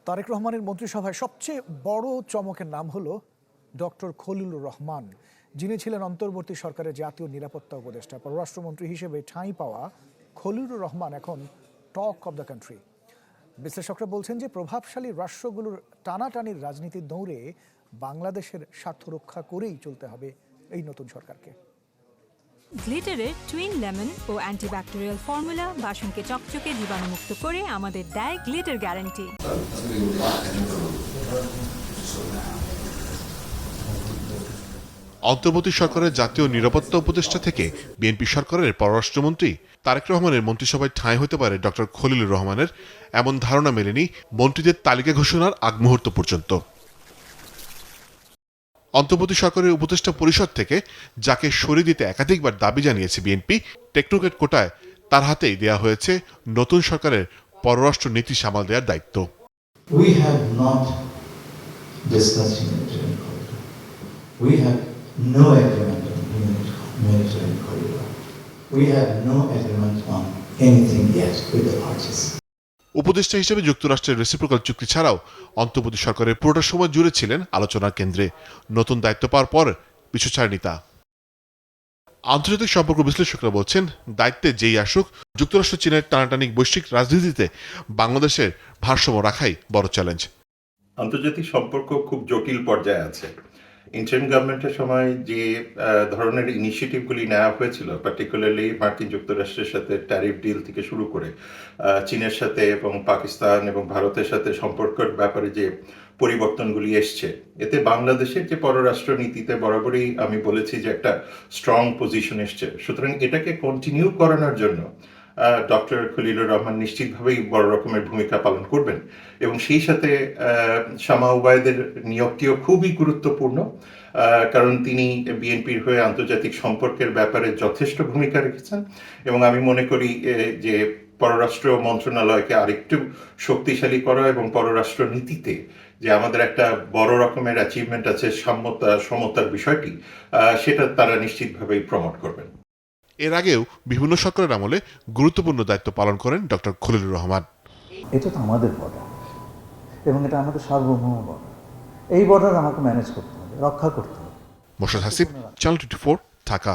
তারেক রহমানের মন্ত্রিসভায় সবচেয়ে বড় চমকের নাম হলো ডক্টর খলিলুর রহমান, যিনি ছিলেন অন্তর্বর্তী সরকারের জাতীয় নিরাপত্তা উপদেষ্টা। পররাষ্ট্রমন্ত্রী হিসেবে ঠাঁই পাওয়া খলিলুর রহমান এখন টক অব দ্য কান্ট্রি। বিশ্লেষকরা বলছেন যে প্রভাবশালী রাষ্ট্রগুলোর টানাটানির রাজনীতির দৌড়ে বাংলাদেশের স্বার্থ রক্ষা করেই চলতে হবে এই নতুন সরকারকে। গ্লিটারের টুইন লেমন ও অ্যান্টিব্যাকটেরিয়াল ফর্মুলা বাসনকে চকচকে জীবাণুমুক্ত করে আমাদের দেয় গ্লিটার গ্যারান্টি। অন্তর্বর্তী সরকারের জাতীয় নিরাপত্তা উপদেষ্টা থেকে বিএনপি সরকারের পররাষ্ট্রমন্ত্রী তারেক রহমানের মন্ত্রিসভায় ঠাঁই হতে পারে ডক্টর খলিলুর রহমানের, এমন ধারণা মেলেনি মন্ত্রীদের তালিকা ঘোষণার আগ মুহূর্ত পর্যন্ত। অন্তর্বর্তী সরকারের উপদেষ্টা পরিষদ থেকে যাকে সরিয়ে দিতে একাধিকবার দাবি জানিয়েছে বিএনপি, টেকনোক্রেট কোটায় তার হাতেই দেয়া হয়েছে নতুন সরকারের পররাষ্ট্র নীতি সামাল দেওয়ার দায়িত্ব। We have not discussed humanitarian corridor. We have no agreement on humanitarian corridor. We have no agreement on anything yet with the parties. উপদেষ্টা হিসেবে যুক্তরাষ্ট্রের রেসিপ্রোকাল চুক্তি ছাড়াও অন্তর্বর্তী সরকারের পুরোটা সময় জুড়ে ছিলেন আলোচনার কেন্দ্রে। নতুন দায়িত্ব পাওয়ার পর পিছু ছাড়েনি তা। আন্তর্জাতিক সম্পর্ক বিশ্লেষকরা বলছেন, দায়িত্বে যেই আসুক, যুক্তরাষ্ট্র চীনের টানাটানি বৈশ্বিক রাজনীতিতে বাংলাদেশের ভারসাম্য রাখাই বড় চ্যালেঞ্জ। আন্তর্জাতিক সম্পর্ক খুব জটিল পর্যায়ে আছে। ইন্টারিম গভর্নমেন্টের সময় যে ধরনের ইনিশিয়েটিভগুলি নেওয়া হয়েছিল, পার্টিকুলারলি মার্কিন যুক্তরাষ্ট্রের সাথে ট্যারিফ ডিল থেকে শুরু করে চীনের সাথে এবং পাকিস্তান এবং ভারতের সাথে সম্পর্কের ব্যাপারে যে পরিবর্তনগুলি এসছে, এতে বাংলাদেশের যে পররাষ্ট্র নীতিতে বরাবরই আমি বলেছি যে একটা স্ট্রং পজিশন এসছে। সুতরাং এটাকে কন্টিনিউ করানোর জন্য ডক্টর খলিলুর রহমান নিশ্চিতভাবেই বড় রকমের ভূমিকা পালন করবেন এবং সেই সাথে শামা ওবায়দের নিয়োগটিও খুবই গুরুত্বপূর্ণ, কারণ তিনি বিএনপির হয়ে আন্তর্জাতিক সম্পর্কের ব্যাপারে যথেষ্ট ভূমিকা রেখেছেন এবং আমি মনে করি যে পররাষ্ট্র মন্ত্রণালয়কে আরেকটু শক্তিশালী করা এবং পররাষ্ট্র নীতিতে যে আমাদের একটা বড় রকমের অ্যাচিভমেন্ট আছে সমতার বিষয়টি, সেটা তারা নিশ্চিতভাবেই প্রমোট করবেন। এর আগেও বিভিন্ন সরকারের আমলে গুরুত্বপূর্ণ দায়িত্ব পালন করেন ডক্টর খলিলুর রহমান। এটা তো আমাদের বর্ডার এবং এটা আমাদের সার্বভৌম বর্ডার। এই বর্ডার আমাকে ম্যানেজ করতে হবে, রক্ষা করতে হবে। মোর্শেদ হাসিব, চ্যানেল 24, ঢাকা।